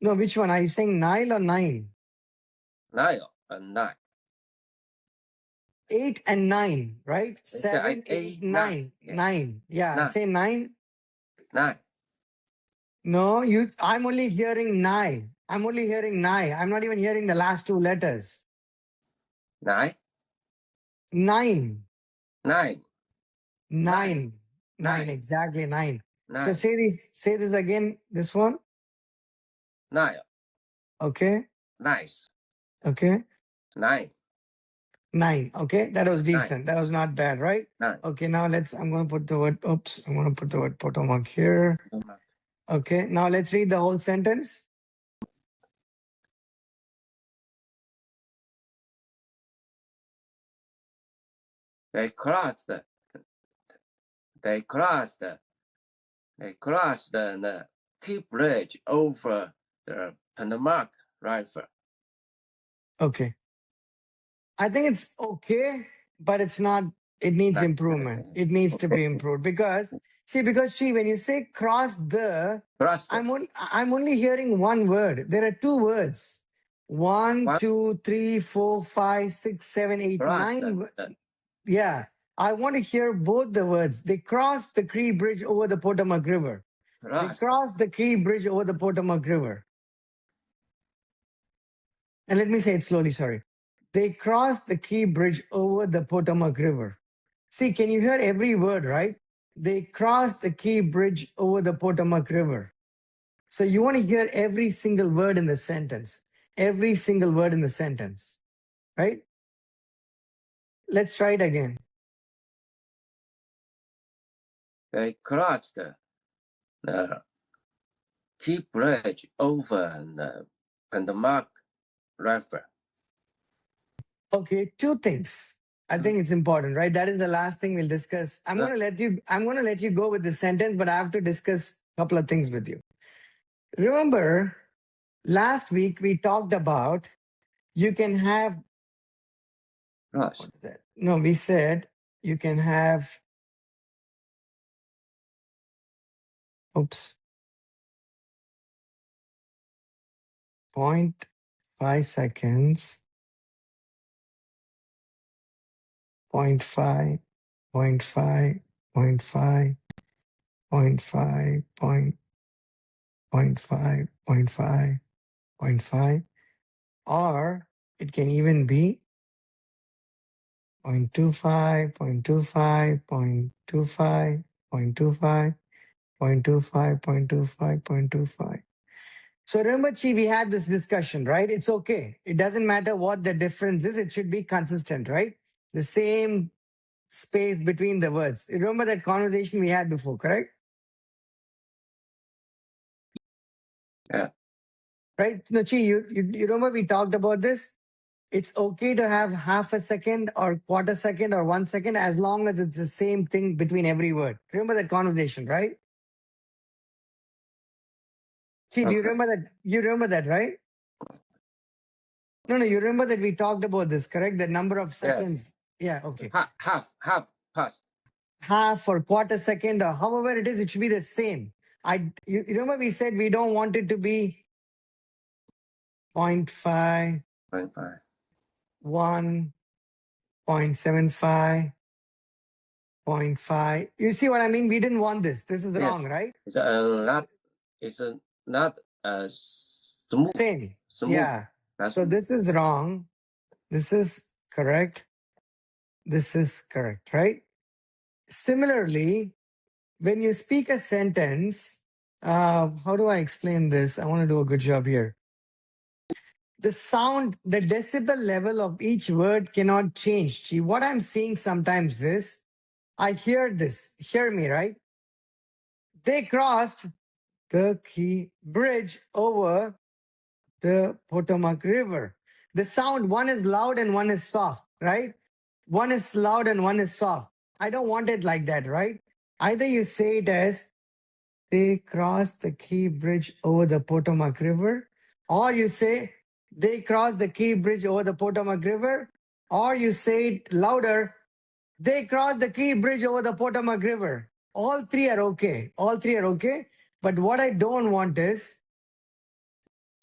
No, which one? Are you saying Nile or nine? Nile and Nile. 8 and 9, right? said 7, 8, 8, 9. nine. Yeah. 9. Yeah, Nine. say 9. Nile. No, I'm only hearing 9. I'm only hearing 9. I'm not even hearing the last two letters. Nile. Nine. Nine. Nine. Nine. Exactly, nine. So Nine. say this again, this one. Nine. Okay. Nice. Okay. Nine. Nine. Okay. That was decent. That was not bad, right? Nine. Okay. Now I'm going to put the word, I'm going to put the word Potomac here. Okay. Now let's read the whole sentence. They crossed the Key Bridge over the Potomac River. Okay. I think it's okay, but it's not, it needs Not- improvement. It needs to be improved because when you say cross the, Crossed the I'm only hearing one word. There are two words. One, What? 2, 3, 4, 5, 6, 7, 8, crossed 9. the Yeah. I want to hear both the words. They crossed the Cree Bridge over the Potomac River. They crossed crossed the Cree Bridge over the Potomac River. And let me say it slowly, sorry. They crossed the Cree Bridge over the Potomac River. See, can you hear every word, right? They crossed the Cree Bridge over the Potomac River. So you want to hear every single word in the sentence. Every single word in the sentence, right? Let's try it again. They crossed the Key Bridge over the Potomac River. Okay, two things. I think it's important, right? That is the last thing we'll discuss. I'm going to let you go with the sentence, but I have to discuss a couple of things with you. Remember, last week we talked about you can have Crossed. what's that? No, we said you can have 0.5 seconds, 0.5, 0.5, 0.5, 0.5, 0.5, 0.5, 0.5, or it can even be 0.25, 0.25, 0.25, 0.25, 0.25, 0.25, 0.25. So remember, Chi, we had this discussion, right? It's okay. It doesn't matter what the difference is. It should be consistent, right? The same space between the words. You remember that conversation we had before, correct? Yeah. Right? No, Chi, you remember we talked about this? It's okay to have half a second or quarter second or 1 second as long as it's the same thing between every word. Remember that conversation, right? Chi, do you Okay. remember that? You remember that, right? No, you remember that we talked about this, correct? The number of seconds. Yeah, okay. Half past. Half or quarter second or however it is, it should be the same. You remember we said we don't want it to be 0.5, 0.5. 1, 0.75, 0.5. You see what I mean? We didn't want this. This is Yes. wrong, right? It's not smooth. Same. Smooth. Yeah. That's So this is wrong. This is correct. This is correct, right? Similarly, when you speak a sentence, how do I explain this? I want to do a good job here. The sound, the decibel level of each word cannot change. See, what I'm seeing sometimes is, I hear this, hear me, right? They crossed the Key Bridge over the Potomac River. The sound, one is loud and one is soft, right? One is loud and one is soft. I don't want it like that, right? Either you say it as, they crossed the Key Bridge over the Potomac River, or you say, they crossed the Key Bridge over the Potomac River, or you say it louder, they crossed the Key Bridge over the Potomac River. All three are okay. All three are okay. But what I don't want is,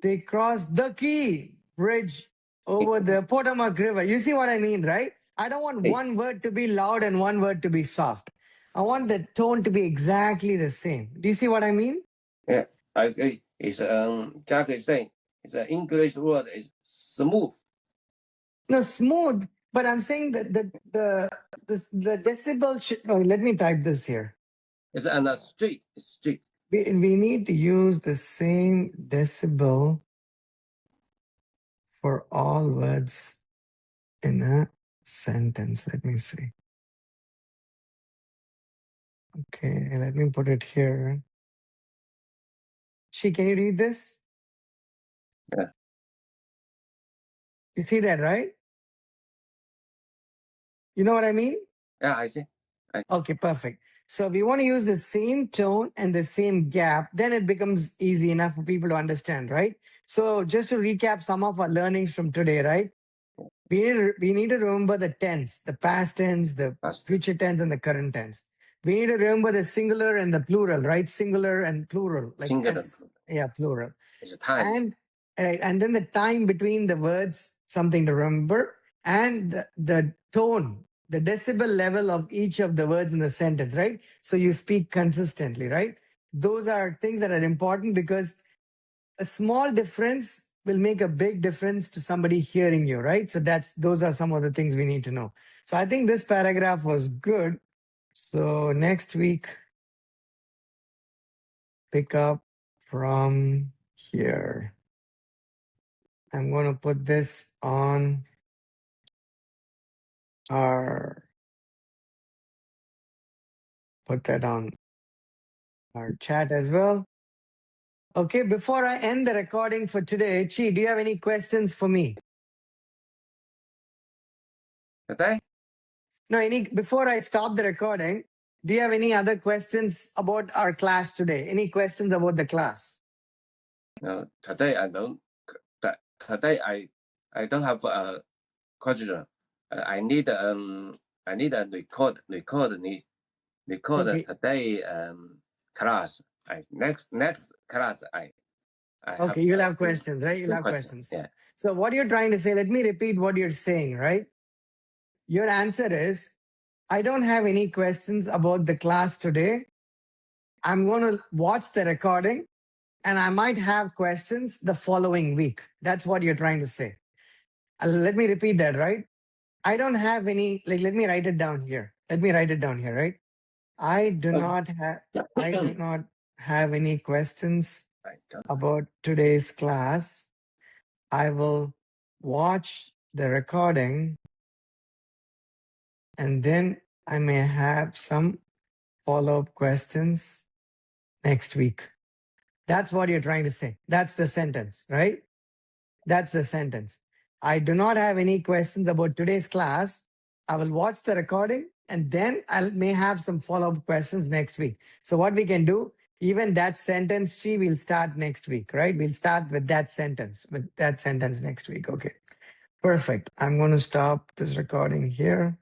they crossed the Key Bridge over the Potomac River. You see what I mean, right? I don't want one word to be loud and one word to be soft. I want the tone to be exactly the same. Do you see what I mean? Yeah, I see. It's Jack is saying it's an English word is smooth. No, smooth. But I'm saying that the decibel should. Oh, let me type this here. It's on the street. It's street. We need to use the same decibel for all words in a sentence. Let me see. Okay, let me put it here. Can you read this? Yeah. You see that, right? You know what I mean? Yeah, I see. Okay, perfect. So we want to use the same tone and the same gap, then it becomes easy enough for people to understand, right? So just to recap some of our learnings from today, right? We need to remember the tense, the past tense, the Past. future tense, and the current tense. We need to remember the singular and the plural, right? Singular and plural, like Singular. yeah, plural. It's a time. And then the time between the words, something to remember, and the tone, the decibel level of each of the words in the sentence, right? So you speak consistently, right? Those are things that are important because a small difference will make a big difference to somebody hearing you, right? So those are some of the things we need to know. So I think this paragraph was good. So next week, pick up from here. I'm going to put this on put that on our chat as well. Okay, before I end the recording for today, Chi, do you have any questions for me? Okay. No, before I stop the recording, do you have any other questions about our class today? Any questions about the class? No, today I don't. Today I don't have a question. I need a record Okay. today class. Next class I Okay, you'll have questions, right? You'll have questions. Yeah. So what you're trying to say, let me repeat what you're saying, right? Your answer is, I don't have any questions about the class today. I'm going to watch the recording and I might have questions the following week. That's what you're trying to say. Let me repeat that, right? I don't have any, let me write it down here. Let me write it down here, right? I do not have any questions about today's class. I will watch the recording and then I may have some follow-up questions next week. That's what you're trying to say. That's the sentence, right? That's the sentence. I do not have any questions about today's class. I will watch the recording and then I may have some follow-up questions next week. So what we can do, even that sentence, we'll start next week, right? We'll start with that sentence next week. Okay, perfect. I'm going to stop this recording here.